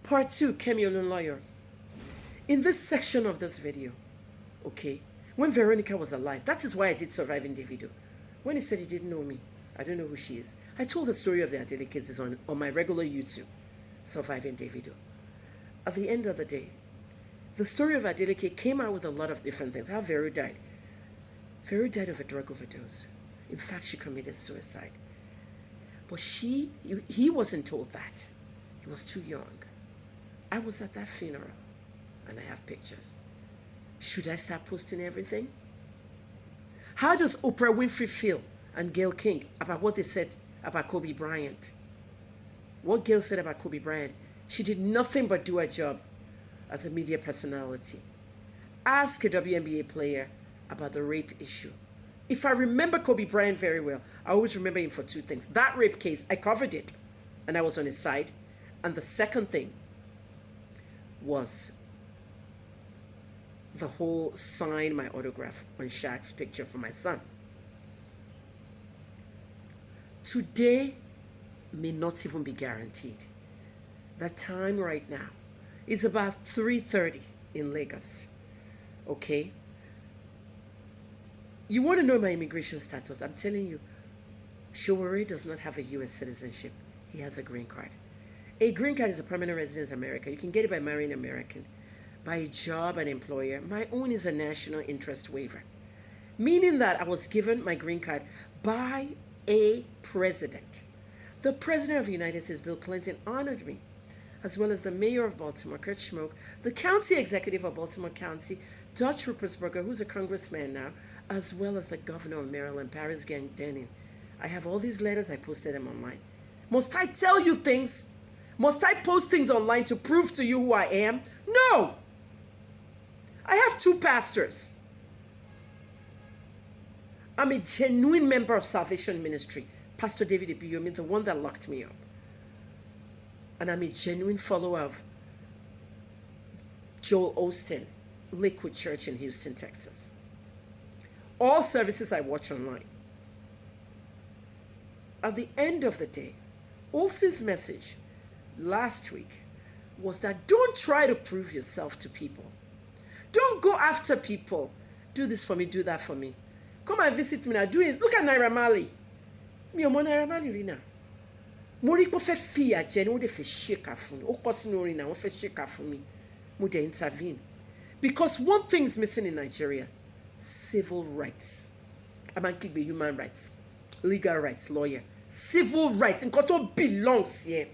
Part 2, Kemi Olunloyo. In this section of this video, okay, when Veronica was alive, that is why I did Surviving Davido. When he said he didn't know me, I don't know who she is. I told the story of the Adele cases on my regular YouTube, Surviving Davido. At the end of the day, the story of Adele came out with a lot of different things. How Vero died. Vero died of a drug overdose. In fact, she committed suicide. But he wasn't told that. He was too young. I was at that funeral, and I have pictures. Should I start posting everything? How does Oprah Winfrey feel and Gayle King about what they said about Kobe Bryant? What Gayle said about Kobe Bryant, she did nothing but do her job as a media personality. Ask a WNBA player about the rape issue. If I remember Kobe Bryant very well, I always remember him for two things. That rape case, I covered it, and I was on his side. And the second thing was the whole sign my autograph on Shaq's picture for my son. Today may not even be guaranteed. The time right now is about 3:30 in Lagos. Okay? You want to know my immigration status? I'm telling you, Showore does not have a U.S. citizenship. He has a green card. A green card is a permanent residence in America. You can get it by marrying an American, by a job and employer. My own is a national interest waiver, meaning that I was given my green card by a president. The president of the United States, Bill Clinton, honored me, as well as the mayor of Baltimore, Kurt Schmoke, the county executive of Baltimore County, Dutch Ruppersberger, who's a congressman now, as well as the governor of Maryland, Paris Denning. I have all these letters. I posted them online. Must I tell you things? Must I post things online to prove to you who I am? No! I have two pastors. I'm a genuine member of Salvation Ministry, Pastor David Ibiyomi, the one that locked me up. And I'm a genuine follower of Joel Osteen, Lakewood Church in Houston, Texas. All services I watch online. At the end of the day, Olsen's message last week was that don't try to prove yourself to people. Don't go after people. Do this for me, do that for me. Come and visit me now. Do it. Look at Naira Marley. Mi ò mọ Naira Marley rí náà. Mo rí pé ó fẹ́ fi àjẹ́ ni wọ́n dẹ̀ fẹ́ ṣèkà fún mi. Ó kọ sínú orin náà, wọ́n fẹ́ ṣèkà fún mi. Mo dẹ̀ intervene. Because one thing is missing in Nigeria: civil rights. A máa ń kígbe human rights, legal rights, lawyer. Civil rights, nǹkan tó belongs here.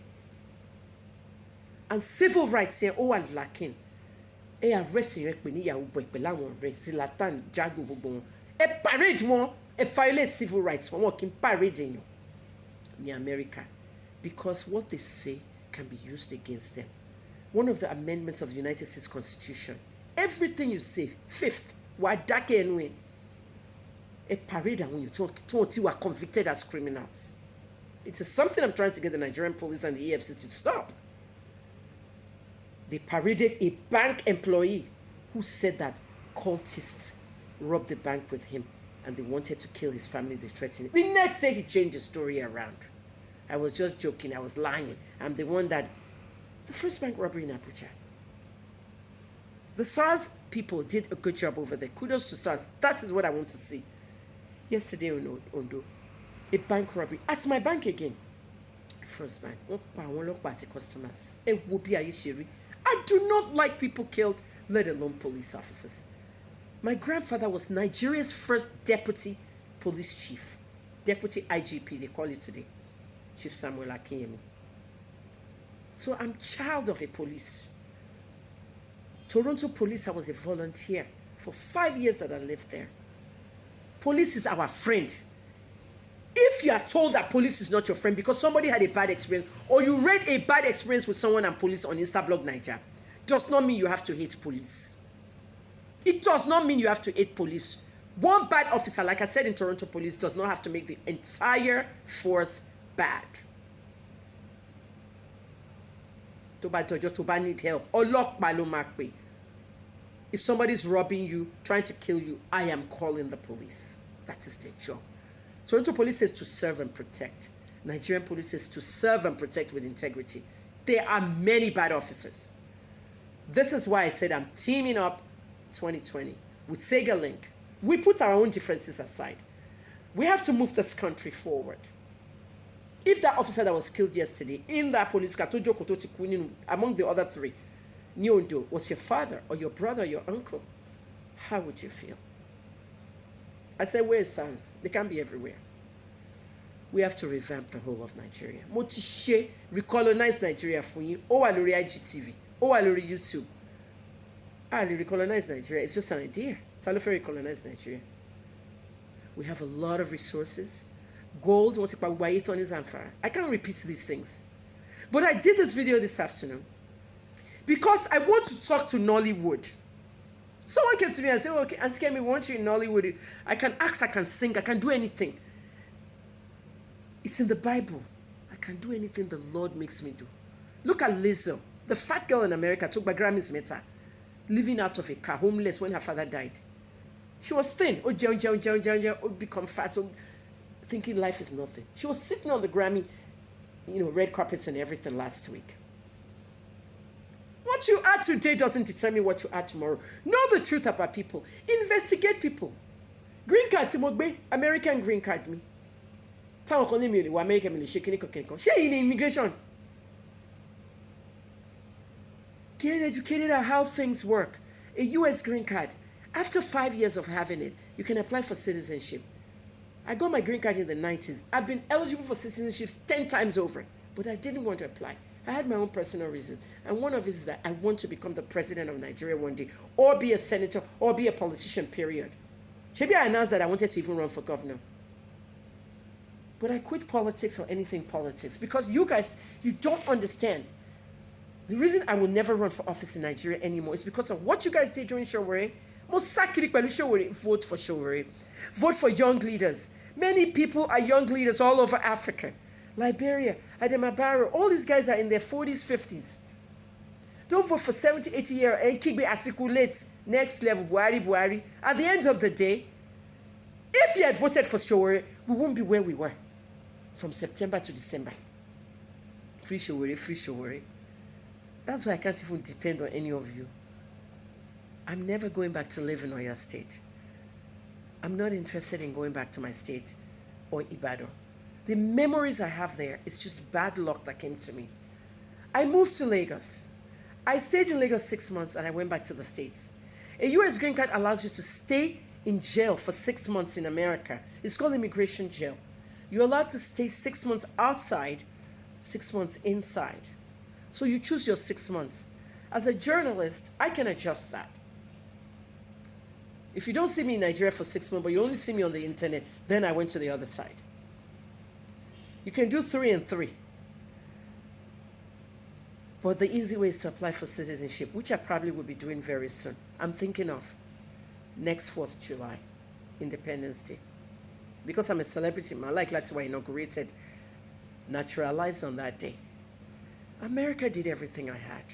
And civil rights here, ó wà lacking. Ẹ arrest yẹn pè ní ìyàwó bọ̀ ìpè láwọn ọ̀rẹ́ Zlatan, Jago gbogbo wọn. Ẹ parade wọn, ẹ violate civil rights wọn kì í parade èèyàn ní America. Because what they say can be used against them. One of the amendments of the United States Constitution, everything you say, fifth, wà dákẹ́ ẹnu ẹ̀. Ẹ parade àwọn èèyàn tó ti wà convicted as criminals. It is something I'm trying to get the Nigerian police and the EFCC to stop. They paraded a bank employee who said that cultists robbed the bank with him and they wanted to kill his family. They threatened him. The next day, he changed the story around. I was just joking. I was lying. I'm the one that... The first bank robbery in Abuja. The SARS people did a good job over there. Kudos to SARS. That is what I want to see. Yesterday in Ondo, a bank robbery. At my bank again. First bank. Customers. I do not like people killed, let alone police officers. My grandfather was Nigeria's first deputy police chief. Deputy IGP, they call it today. Chief Samuel Akinyemi. So I'm child of a police. Toronto Police, I was a volunteer for 5 years that I lived there. Police is our friend. If you are told that police is not your friend because somebody had a bad experience or you read a bad experience with someone and police on Instablog Niger, does not mean you have to hate police. It does not mean you have to hate police. One bad officer, like I said in Toronto Police, does not have to make the entire force bad. Toba need help. If somebody's robbing you, trying to kill you, I am calling the police. That is their job. Toronto Police says to serve and protect. Nigerian police says to serve and protect with integrity. there are many bad officers. This is why I said I'm teaming up 2020 with Sega Link. We put our own differences aside. We have to move this country forward. If that officer that was killed yesterday in that police car, among the other three, Nyondo, was your father or your brother or your uncle, how would you feel? I say, where is SANS? They can't be everywhere. We have to revamp the whole of Nigeria. Motishe, recolonize Nigeria for you. Oh, alori IGTV. Oh, alori YouTube. Recolonize Nigeria. It's just an idea. Talofe recolonize Nigeria. We have a lot of resources. Gold, I can't repeat these things. But I did this video this afternoon because I want to talk to Nollywood. Someone came to me and said, okay, Auntie Kemi, we want you in Nollywood. I can act, I can sing, I can do anything. It's in the Bible. I can do anything the Lord makes me do. Look at Lizzo, the fat girl in America, took by Grammys Meta, living out of a car, homeless when her father died. She was thin, become fat, thinking life is nothing. She was sitting on the Grammy, red carpets and everything last week. What you are today doesn't determine what you are tomorrow. Know the truth about people. Investigate people. Green card, Timogbe, American green card me. Táwọn kan ní mi ò lè wá America mi lè ṣe kíní kankan. Ṣé èyí ni immigration? Get educated on how things work. A US green card. After 5 years of having it, you can apply for citizenship. I got my green card in the 90s. I've been eligible for citizenship 10 times over, but I didn't want to apply. I had my own personal reasons. And one of it is that I want to become the president of Nigeria one day, or be a senator, or be a politician, period. Maybe I announced that I wanted to even run for governor. But I quit politics or anything politics because you guys, you don't understand. The reason I will never run for office in Nigeria anymore is because of what you guys did during Showore. Vote for Showore. Vote for young leaders. Many people are young leaders all over Africa. Liberia, Adama Barrow, all these guys are in their 40s, 50s. Don't vote for 70, 80-year-old and keep articulate next level, Buhari. At the end of the day, if you had voted for Showore, we won't be where we were from September to December. Free Showore. That's why I can't even depend on any of you. I'm never going back to live in Oyo State. I'm not interested in going back to my state or Ibadan. The memories I have there is just bad luck that came to me. I moved to Lagos. I stayed in Lagos 6 months and I went back to the States. A US green card allows you to stay in jail for 6 months in America. It's called immigration jail. You're allowed to stay 6 months outside, 6 months inside. So you choose your 6 months. As a journalist, I can adjust that. If you don't see me in Nigeria for 6 months, but you only see me on the internet, then I went to the other side. You can do 3 and 3. But the easy way is to apply for citizenship, which I probably will be doing very soon. I'm thinking of next 4th July, Independence Day. Because I'm a celebrity, my lights were inaugurated, naturalized on that day. America did everything I had.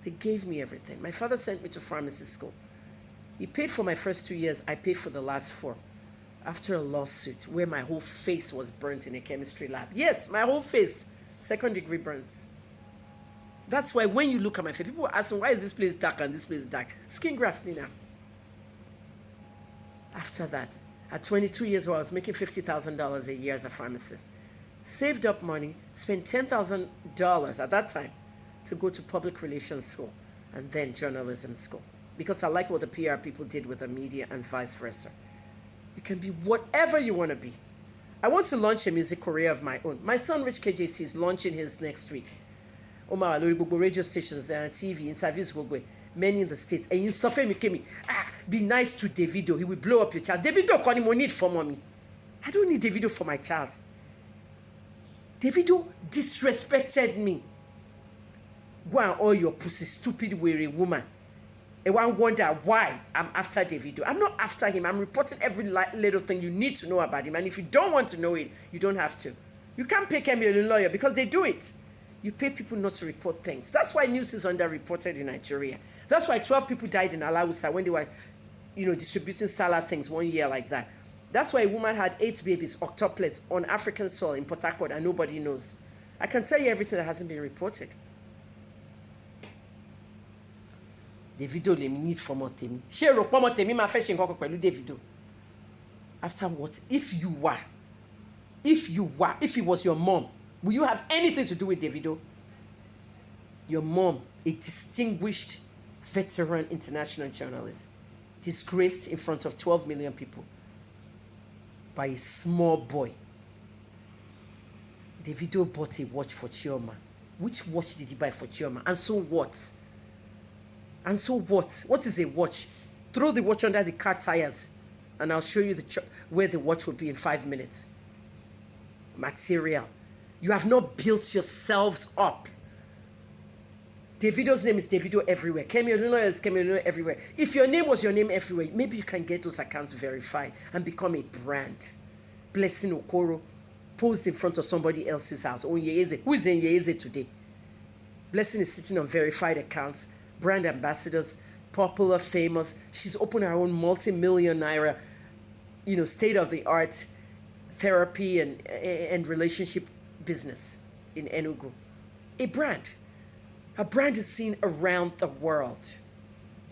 They gave me everything. My father sent me to pharmacy school. He paid for my first 2 years. I paid for the last 4. After a lawsuit where my whole face was burnt in a chemistry lab. Yes, my whole face. 2nd degree burns. That's why when you look at my face, people ask me, why is this place dark and this place dark? Skin graft, Nina. After that, at 22 years old, I was making $50,000 a year as a pharmacist. Saved up money, spent $10,000 at that time to go to public relations school and then journalism school. Because I like what the PR people did with the media and vice versa. You can be whatever you want to be. I want to launch a music career of my own. My son, Rich KJT, is launching his next week. Omar Alori, radio stations and TV, interviews, many in the States. And you suffer me, be nice to Davido. He will blow up your child. Davido can't even need for mommy. I don't need Davido for my child. Davido disrespected me. Go and all your pussy, stupid, weary woman. And one wonder why I'm after Davido. I'm not after him. I'm reporting every little thing you need to know about him. And if you don't want to know it, you don't have to. You can't pay Kemi a lawyer because they do it. You pay people not to report things. That's why news is underreported in Nigeria. That's why 12 people died in Alausa when they were, distributing Salah things 1 year like that. That's why a woman had 8 babies, octuplets, on African soil in Port Harcourt and nobody knows. I can tell you everything that hasn't been reported. Davido lè mi need fọmọ tèmi. Ṣé rò pọ́mọ tèmi máa fẹ́ ṣe nǹkan kan pẹ̀lú Davido? After what? If it was your mom, will you have anything to do with Davido? Your mom, a distinguished veteran international journalist, disgraced in front of 12 million people by a small boy. Davido bought a watch for Chioma. Which watch did he buy for Chioma? And so what? And so what? What is a watch? Throw the watch under the car tires and I'll show you where the watch will be in 5 minutes. Material. You have not built yourselves up. Davido's name is Davido everywhere. Kemi Olunloyo is Kemi Olunloyo everywhere. If your name was your name everywhere, maybe you can get those accounts verified and become a brand. Blessing Okoro posed in front of somebody else's house. Oh, Nyeze. Who is in Nyeze today? Blessing is sitting on verified accounts, brand ambassadors, popular, famous. She's opened her own multi-million naira, state-of-the-art therapy and relationship business in Enugu. A brand. Her brand is seen around the world.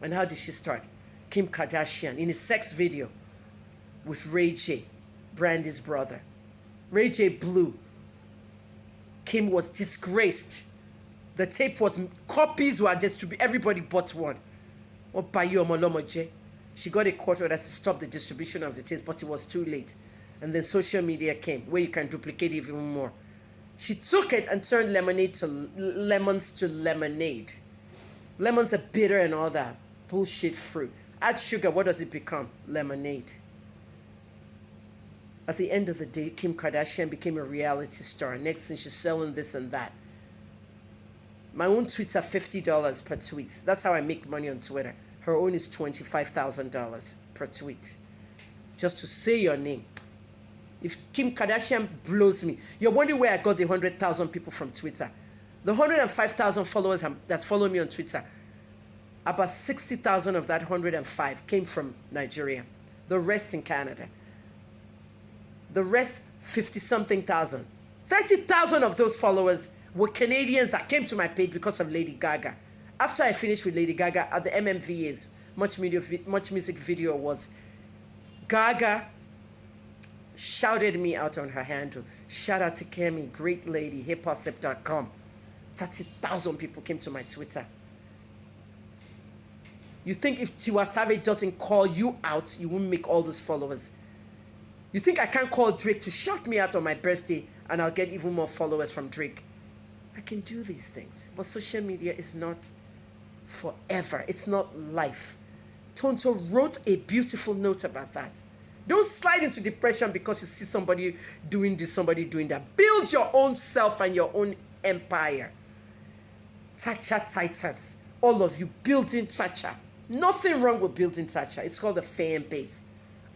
And how did she start? Kim Kardashian in a sex video with Ray J, Brandy's brother. Ray J blew. Kim was disgraced. The tape copies were distributed. Everybody bought one. She got a court order to stop the distribution of the tapes, but it was too late. And then social media came, where you can duplicate even more. She took it and turned lemons to lemonade. Lemons are bitter and all that bullshit fruit. Add sugar, what does it become? Lemonade. At the end of the day, Kim Kardashian became a reality star. Next thing, she's selling this and that. My own tweets are $50 per tweet. That's how I make money on Twitter. Her own is $25,000 per tweet. Just to say your name. If Kim Kardashian blows me, you're wondering where I got the 100,000 people from Twitter. The 105,000 followers that follow me on Twitter, about 60,000 of that 105 came from Nigeria. The rest in Canada. The rest, 50-something thousand. 30,000 of those followers were Canadians that came to my page because of Lady Gaga. After I finished with Lady Gaga at the MMVAs, Much Music Video Awards, Gaga shouted me out on her handle. Shout out to Kemi, great lady, hiphopsep.com. 30,000 people came to my Twitter. You think if Tiwa Savage doesn't call you out, you won't make all those followers? You think I can't call Drake to shout me out on my birthday and I'll get even more followers from Drake? I can do these things. But social media is not forever. It's not life. Tonto wrote a beautiful note about that. Don't slide into depression because you see somebody doing this, somebody doing that. Build your own self and your own empire. Thatcher Titans. All of you building Thatcher. Nothing wrong with building Thatcher. It's called a fan base.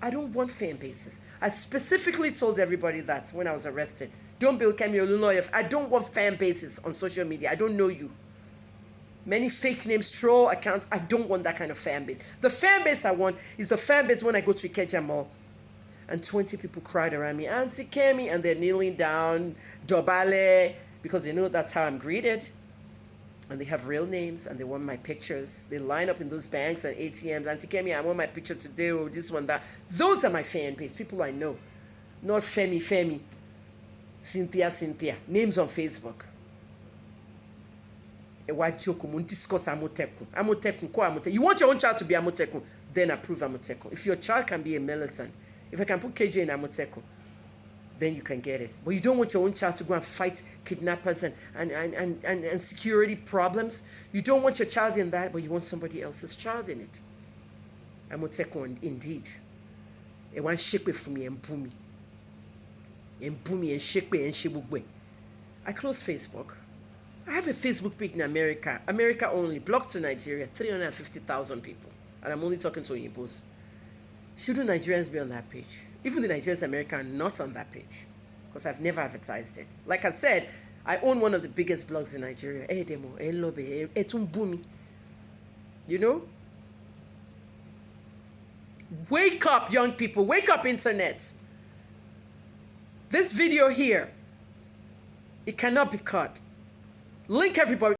I don't want fan bases. I specifically told everybody that when I was arrested. Don't build Kemi Olunloyo. I don't want fan bases on social media. I don't know you. Many fake names, troll accounts. I don't want that kind of fan base. The fan base I want is the fan base when I go to Ikeja Mall and 20 people cried around me, Auntie Kemi, and they're kneeling down, Dobale, because they know that's how I'm greeted. And they have real names and they want my pictures. They line up in those banks and ATMs. Auntie Kemi, I want my picture today, or this one, that. Those are my fan base, people I know. Not Femi, Cynthia. Names on Facebook. You want your own child to be Amotekun, then approve Amotekun. If your child can be a militant, if I can put KJ in Amotekun, then you can get it. But you don't want your own child to go and fight kidnappers and security problems. You don't want your child in that, but you want somebody else's child in it. Amotekun, indeed. It want shekwe for me and boomy. And boomy and shekwe and shibugwe. I closed Facebook. I have a Facebook page in America. America only. Blocked to Nigeria. 350,000 people. And I'm only talking to Oyinbos. Shouldn't Nigerians be on that page? Even the Nigerians in America are not on that page. Because I've never advertised it. Like I said, I own one of the biggest blogs in Nigeria. You know? Wake up, young people. Wake up, internet. This video here, it cannot be cut. Link everybody.